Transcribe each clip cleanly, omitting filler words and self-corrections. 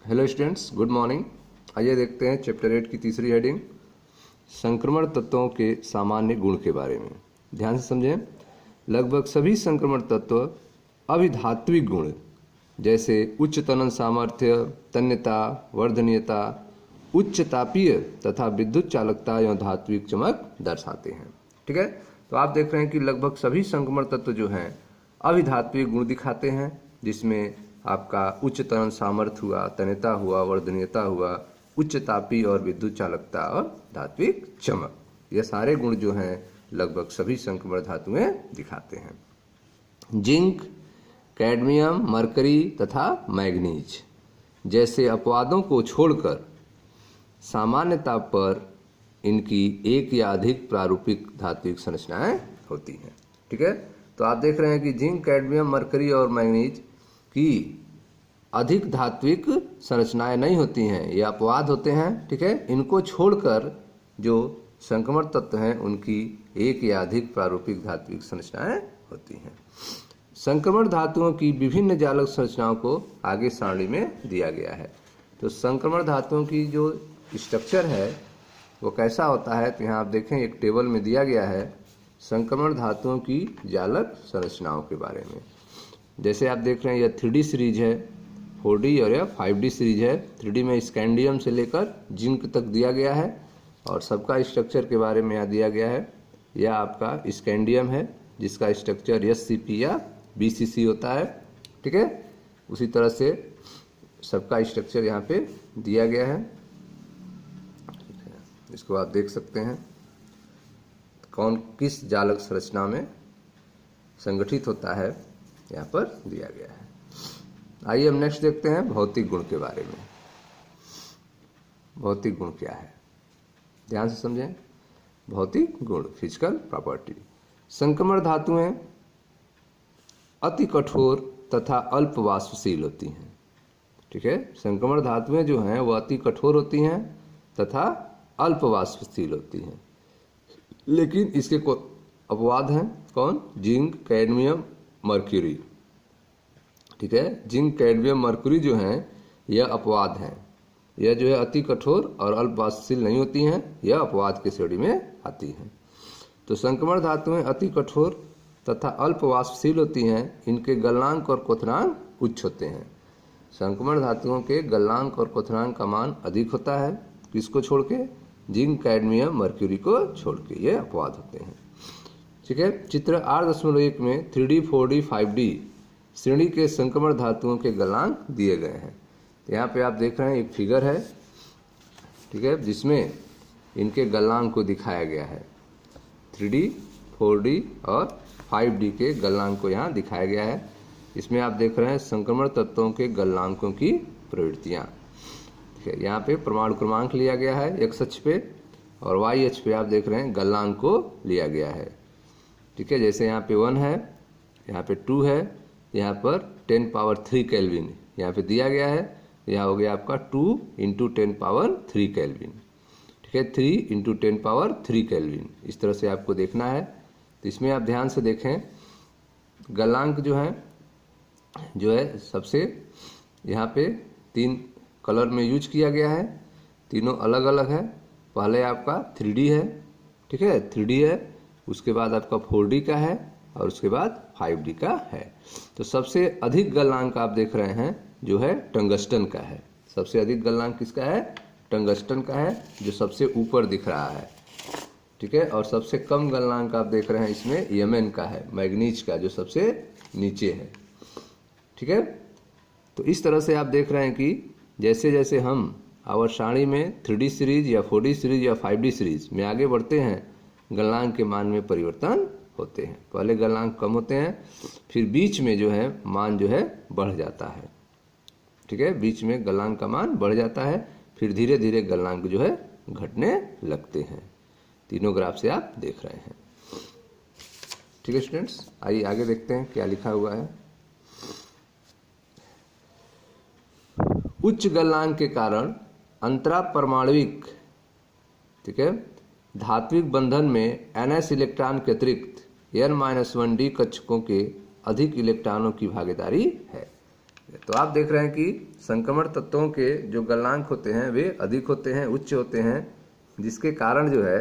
Hello students, good morning. आइए देखते हैं चैप्टर 8 की तीसरी हेडिंग, संक्रमण तत्वों के सामान्य गुण के बारे में। ध्यान से समझें। लगभग सभी संक्रमण तत्व अभिधात्विक गुण जैसे उच्च तनन सामर्थ्य, तन्यता, वर्धनीयता, उच्च तापीय तथा विद्युत चालकता एवं धात्विक चमक दर्शाते हैं। ठीक है, तो आप देख रहे हैं कि लगभग सभी संक्रमण तत्व जो हैं अभिधात्विक गुण दिखाते हैं, जिसमें आपका उच्च त्वरण सामर्थ्य हुआ, तन्यता हुआ, वर्धनीयता हुआ, उच्च तापी और विद्युत चालकता और धात्विक चमक, ये सारे गुण जो हैं लगभग सभी संक्रमण धातुएं दिखाते हैं। जिंक, कैडमियम, मरकरी तथा मैग्नीज जैसे अपवादों को छोड़कर सामान्य ताप पर इनकी एक या अधिक प्रारूपिक धात्विक संरचनाएं होती हैं। ठीक है, तो आप देख रहे हैं कि जिंक, कैडमियम, मरकरी और मैग्नीज की अधिक धात्विक संरचनाएं नहीं होती हैं, ये अपवाद होते हैं। ठीक है, इनको छोड़कर जो संक्रमण तत्व हैं उनकी एक या अधिक प्रारूपिक धात्विक संरचनाएं होती हैं। संक्रमण धातुओं की विभिन्न जालक संरचनाओं को आगे सारणी में दिया गया है। तो संक्रमण धातुओं की जो स्ट्रक्चर है वो कैसा होता है, तो यहाँ आप देखें एक टेबल में दिया गया है संक्रमण धातुओं की जालक संरचनाओं के बारे में। जैसे आप देख रहे हैं यह 3D सीरीज है, 4D और यह 5D सीरीज है। 3D में स्कैंडियम से लेकर जिंक तक दिया गया है और सबका स्ट्रक्चर के बारे में यहाँ दिया गया है। यह आपका स्कैंडियम है जिसका स्ट्रक्चर SCP या BCC होता है। ठीक है, उसी तरह से सबका स्ट्रक्चर यहाँ पे दिया गया है। इसको आप देख सकते हैं कौन किस जालक संरचना में संगठित होता है, यहाँ पर दिया गया है। आइए हम नेक्स्ट देखते हैं भौतिक गुण के बारे में। भौतिक गुण क्या है, ध्यान से समझें। भौतिक गुण, फिजिकल प्रॉपर्टी। संक्रमण धातुएं अति कठोर तथा अल्प वाष्पशील होती हैं। ठीक है, संक्रमण धातुएं जो हैं वो अति कठोर होती हैं तथा अल्प वाष्पशील होती हैं, लेकिन इसके अपवाद हैं। कौन? Zinc, cadmium, mercury. ठीक है, जिंक, कैडमियम, मर्क्यूरी जो हैं यह अपवाद हैं। यह जो है अति कठोर और अल्प वाष्पशील नहीं होती हैं, यह अपवाद की श्रेणी में आती हैं। तो संक्रमण धातुएं अति कठोर तथा अल्प वाष्पशील होती हैं। इनके गलनांक और क्वथनांक उच्च होते हैं। संक्रमण धातुओं के गलनांक और क्वथनांक का मान अधिक होता है। किसको छोड़ के? जिंक, कैडमियम, मर्क्यूरी को छोड़ के, ये अपवाद होते हैं। ठीक है, चित्र 8.1 में 3D, 4D, 5D श्रेणी के संक्रमण धातुओं के गलनांक दिए गए हैं। तो यहाँ पे आप देख रहे हैं एक फिगर है, ठीक है, जिसमें इनके गलनांक को दिखाया गया है। 3D, 4D और 5D के गलनांक को यहाँ दिखाया गया है। इसमें आप देख रहे हैं संक्रमण तत्वों के गलनांकों की प्रवृत्तियाँ। ठीक है, यहाँ पे परमाणु क्रमांक लिया गया है एक्स अक्ष पे, और वाई अक्ष पे आप देख रहे हैं गलनांक को लिया गया है। ठीक है, जैसे यहाँ पे 1 है, यहाँ पे 2 है, यहाँ पर 10⁻³ केल्विन यहाँ पे दिया गया है। यहाँ हो गया आपका 2 × 10⁻³ केल्विन। ठीक है, 3 × 10⁻³ केल्विन, इस तरह से आपको देखना है। तो इसमें आप ध्यान से देखें गलनांक जो है सबसे यहाँ पे 3 कलर में यूज किया गया है। तीनों अलग अलग है। पहले आपका 3D है, ठीक है, 3D है, उसके बाद आपका 4D का है और उसके बाद 5D का है। तो सबसे अधिक गलनांक आप देख रहे हैं जो है टंगस्टन का है। सबसे अधिक गलनांक किसका है? टंगस्टन का है, जो सबसे ऊपर दिख रहा है। ठीक है, और सबसे कम गलनांक आप देख रहे हैं इसमें यमन का है, मैग्नीज का, जो सबसे नीचे है। ठीक है, तो इस तरह से आप देख रहे हैं कि जैसे जैसे हम आवर सारणी में 3D सीरीज या 4D सीरीज या 5D सीरीज में आगे बढ़ते हैं, गलनांक के मान में परिवर्तन होते हैं। पहले गलनांक कम होते हैं, फिर बीच में जो है मान जो है बढ़ जाता है। ठीक है, बीच में गलनांक का मान बढ़ जाता है, फिर धीरे धीरे गलनांक जो है घटने लगते हैं। तीनों ग्राफ से आप देख रहे हैं। ठीक है स्टूडेंट्स, आइए आगे देखते हैं क्या लिखा हुआ है। उच्च गलनांक के कारण अंतरापरमाणविक, ठीक है, धात्विक बंधन में NS इलेक्ट्रॉन के अतिरिक्त N-1D कक्षकों के अधिक इलेक्ट्रॉनों की भागीदारी है। तो आप देख रहे हैं कि संक्रमण तत्वों के जो गलनांक होते हैं वे अधिक होते हैं, उच्च होते हैं, जिसके कारण जो है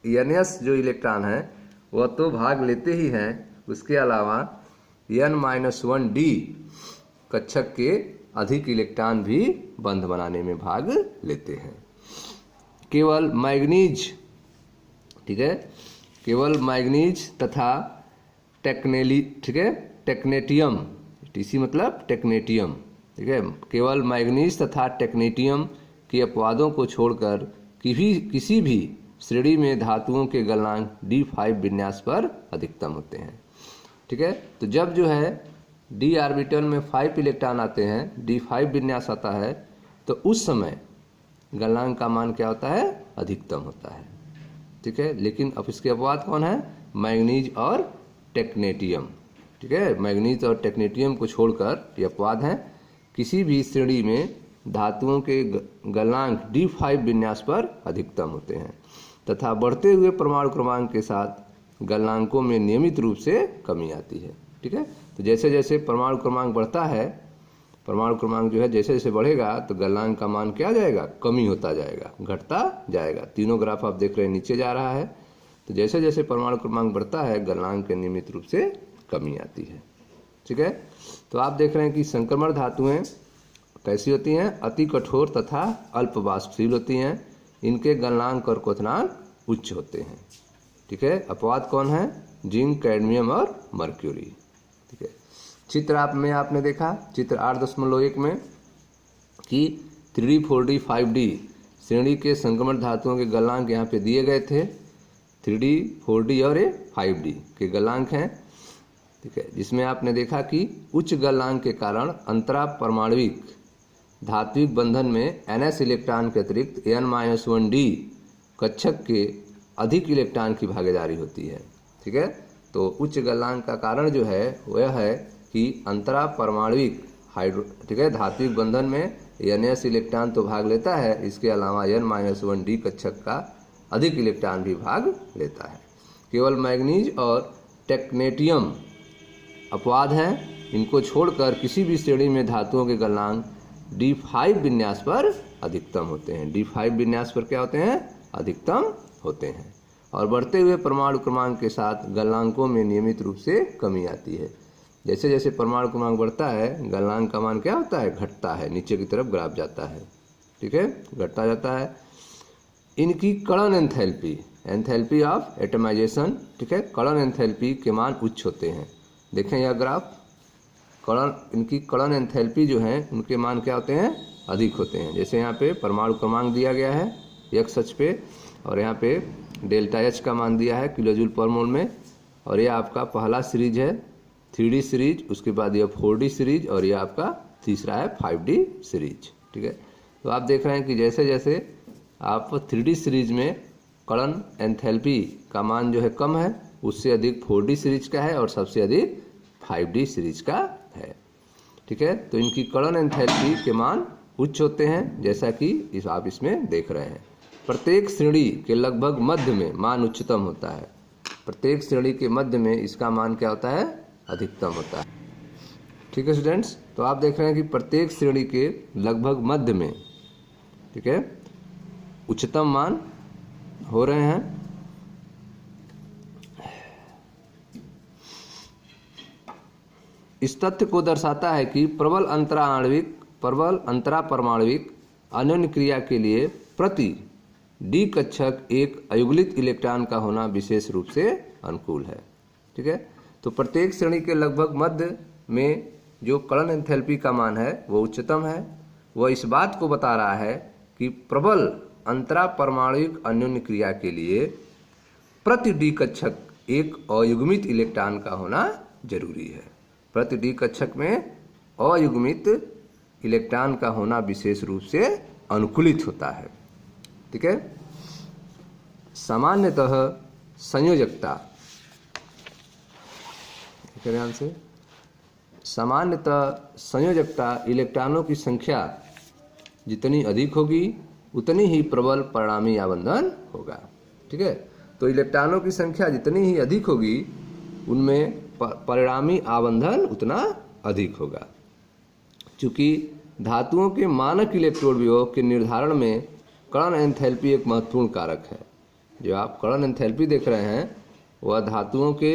NS जो इलेक्ट्रॉन है वह तो भाग लेते ही हैं, उसके अलावा N-1D कक्षक के अधिक इलेक्ट्रॉन भी बंध बनाने में भाग लेते हैं। केवल मैग्नीज, ठीक है, केवल मैग्नीज तथा टेक्नेटियम, TC मतलब टेक्नेटियम, ठीक है, केवल मैग्नीज तथा टेक्नेटियम के अपवादों को छोड़कर किसी भी श्रेणी में धातुओं के गलनांक D5 विन्यास पर अधिकतम होते हैं। ठीक है, तो जब जो है D ऑर्बिटल में 5 इलेक्ट्रॉन आते हैं, D5 विन्यास आता है, तो उस समय गलनांक का मान क्या होता है? अधिकतम होता है। ठीक है, लेकिन अब इसके अपवाद कौन है? मैग्नीज और टेक्नेटियम। ठीक है, मैग्नीज और टेक्नेटियम को छोड़कर ये अपवाद हैं। किसी भी श्रेणी में धातुओं के गलनांक D5 विन्यास पर अधिकतम होते हैं तथा बढ़ते हुए परमाणु क्रमांक के साथ गलनांकों में नियमित रूप से कमी आती है। ठीक है, तो जैसे जैसे परमाणु क्रमांक बढ़ता है, परमाणु क्रमांक जो है जैसे जैसे बढ़ेगा तो गलनांक का मान क्या जाएगा? कमी होता जाएगा, घटता जाएगा। तीनों ग्राफ आप देख रहे हैं नीचे जा रहा है। तो जैसे जैसे परमाणु क्रमांक बढ़ता है गलनांक के नियमित रूप से कमी आती है। ठीक है, तो आप देख रहे हैं कि संक्रमण धातुएं कैसी होती हैं? अति कठोर तथा अल्प वाष्पशील होती हैं। इनके गलनांक और क्वथनांक उच्च होते हैं। ठीक है, अपवाद कौन है? जिंक, कैडमियम और मर्क्यूरी। ठीक है, चित्र आपने देखा चित्र 8.1 में कि 3D, 4D, 5D श्रेणी के संक्रमण धातुओं के गलनांक यहाँ पे दिए गए थे। 3D, 4D और 5D के गलनांक हैं। ठीक है, जिसमें आपने देखा कि उच्च गलनांक के कारण अंतरा परमाणविक धात्विक बंधन में NS इलेक्ट्रॉन के अतिरिक्त N-1D कक्षक के अधिक इलेक्ट्रॉन की भागीदारी होती है। ठीक है, तो उच्च गलनांक का कारण जो है वह है कि अंतरा परमाणविक ठीक है धात्विक बंधन में NS इलेक्ट्रॉन तो भाग लेता है, इसके अलावा N-1D कक्षक का अधिक इलेक्ट्रॉन भी भाग लेता है। केवल मैग्नीज और टेक्नेटियम अपवाद हैं। इनको छोड़कर किसी भी श्रेणी में धातुओं के गलनांक D5 विन्यास पर अधिकतम होते हैं। D5 विन्यास पर क्या होते हैं? अधिकतम होते हैं। और बढ़ते हुए परमाणु क्रमांक के साथ गलनांकों में नियमित रूप से कमी आती है। जैसे जैसे परमाणु क्रमांक बढ़ता है गलनांक का मान क्या होता है? घटता है, नीचे की तरफ ग्राफ जाता है। ठीक है, घटता जाता है। इनकी कड़न एंथैल्पी, एंथैल्पी ऑफ एटमाइजेशन, ठीक है, कड़न एंथैल्पी के मान उच्च होते हैं। देखें यह ग्राफ, इनकी कड़न एंथैल्पी जो है उनके मान क्या होते हैं? अधिक होते हैं। जैसे यहाँ पे परमाणु क्रमांक दिया गया है x अक्ष पे, और यहाँ पे डेल्टा H का मान दिया है किलोजूल पर मोल में, और यह आपका पहला सीरीज है 3D सीरीज, उसके बाद यह 4D सीरीज, और यह आपका तीसरा है 5D सीरीज। ठीक है, तो आप देख रहे हैं कि जैसे जैसे आप 3D सीरीज में कड़न एंथैल्पी का मान जो है कम है, उससे अधिक 4D सीरीज का है और सबसे अधिक 5D सीरीज का है। ठीक है, तो इनकी कड़न एंथैल्पी के मान उच्च होते हैं, जैसा कि आप इसमें देख रहे हैं। प्रत्येक श्रेणी के लगभग मध्य में मान उच्चतम होता है। प्रत्येक श्रेणी के मध्य में इसका मान क्या होता है? अधिकतम होता है। ठीक है स्टूडेंट्स, तो आप देख रहे हैं कि प्रत्येक श्रेणी के लगभग मध्य में, ठीक है, उच्चतम मान हो रहे हैं। इस तथ्य को दर्शाता है कि प्रबल अंतरा परमाणविक अन्योन्य क्रिया के लिए प्रति D कक्षक एक अयुग्लित इलेक्ट्रॉन का होना विशेष रूप से अनुकूल है। ठीक है, तो प्रत्येक श्रेणी के लगभग मध्य में जो कड़न एंथैल्पी का मान है वो उच्चतम है। वह इस बात को बता रहा है कि प्रबल अंतरा परमाणविक अन्योन्य क्रिया के लिए प्रति D कक्षक एक अयुग्मित इलेक्ट्रॉन का होना जरूरी है। प्रति D कक्षक में अयुग्मित इलेक्ट्रॉन का होना विशेष रूप से अनुकूलित होता है। ठीक है, सामान्यतः संयोजकता, ध्यान से, सामान्यतः संयोजकता इलेक्ट्रॉनों की संख्या जितनी अधिक होगी उतनी ही प्रबल परिणामी आबंधन होगा। ठीक है, तो इलेक्ट्रॉनों की संख्या जितनी ही अधिक होगी उनमें परिणामी आबंधन उतना अधिक होगा। चूंकि धातुओं के मानक इलेक्ट्रोड विभव के निर्धारण में कर्ण एंथैल्पी एक महत्वपूर्ण कारक है। जो आप कर्ण एंथैल्पी देख रहे हैं वह धातुओं के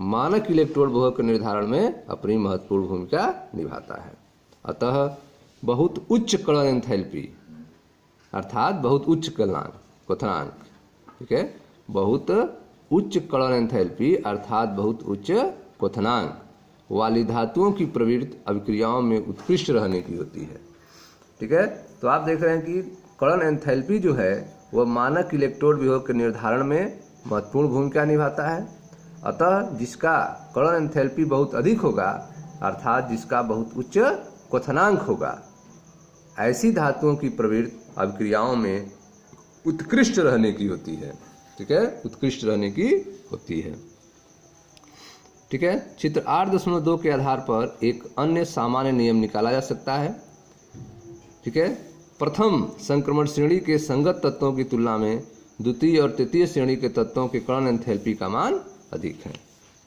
मानक इलेक्ट्रोड विभव के निर्धारण में अपनी महत्वपूर्ण भूमिका निभाता है। अतः बहुत उच्च कर्ण एंथैल्पी अर्थात बहुत उच्च क्वथनांक, ठीक है, बहुत उच्च कर्ण एंथैल्पी अर्थात बहुत उच्च क्वथनांक वाली धातुओं की प्रवृत्ति अभिक्रियाओं में उत्कृष्ट रहने की होती है। ठीक है, तो आप देख रहे हैं कि कर्ण एंथैल्पी जो है वह मानक इलेक्ट्रोड विभव के निर्धारण में महत्वपूर्ण भूमिका निभाता है। अतः जिसका कर्ण एंथैल्पी बहुत अधिक होगा अर्थात जिसका बहुत उच्च क्वथनांक होगा, ऐसी धातुओं की प्रवृत्ति अभिक्रियाओं में उत्कृष्ट रहने की होती है। ठीक है, उत्कृष्ट रहने की होती है। ठीक है, चित्र 8.2 के आधार पर एक अन्य सामान्य नियम निकाला जा सकता है। ठीक है, प्रथम संक्रमण श्रेणी के संगत तत्वों की तुलना में द्वितीय और तृतीय श्रेणी के तत्वों के कर्ण एंथैल्पी का मान अधिक है।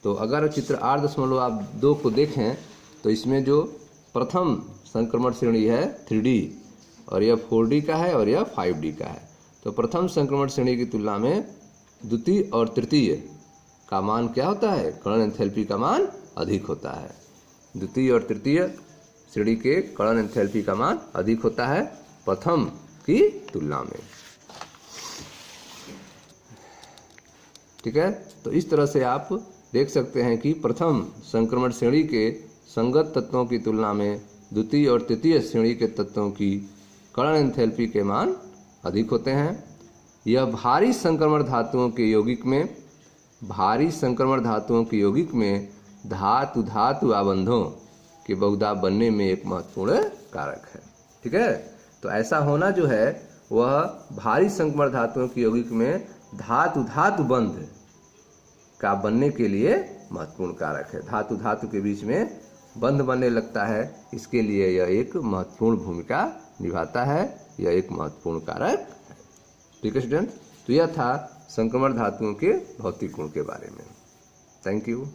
तो अगर चित्र 8.2 को देखें तो इसमें जो प्रथम संक्रमण श्रेणी है 3D और यह 4D का है और यह 5D का है। तो प्रथम संक्रमण श्रेणी की तुलना में द्वितीय और तृतीय का मान क्या होता है? कर्ण एंथैल्पी का मान अधिक होता है। द्वितीय और तृतीय श्रेणी के कर्ण एंथैल्पी का मान अधिक होता है प्रथम की तुलना में। ठीक है, तो इस तरह से आप देख सकते हैं कि प्रथम संक्रमण श्रेणी के संगत तत्वों की तुलना में द्वितीय और तृतीय श्रेणी के तत्वों की कर्ण एंथैल्पी के मान अधिक होते हैं। यह भारी संक्रमण धातुओं के यौगिक में धातु धातु आबंधों के बहुधा बनने में एक महत्वपूर्ण कारक है। ठीक है, तो ऐसा होना जो है वह भारी संक्रमण धातुओं के यौगिक में धातु धातु बंध का बनने के लिए महत्वपूर्ण कारक है। धातु धातु के बीच में बंध बनने लगता है, इसके लिए यह एक महत्वपूर्ण भूमिका निभाता है, यह एक महत्वपूर्ण कारक है। ठीक है स्टूडेंट, तो यह था संक्रमण धातुओं के भौतिक गुण के बारे में। Thank you.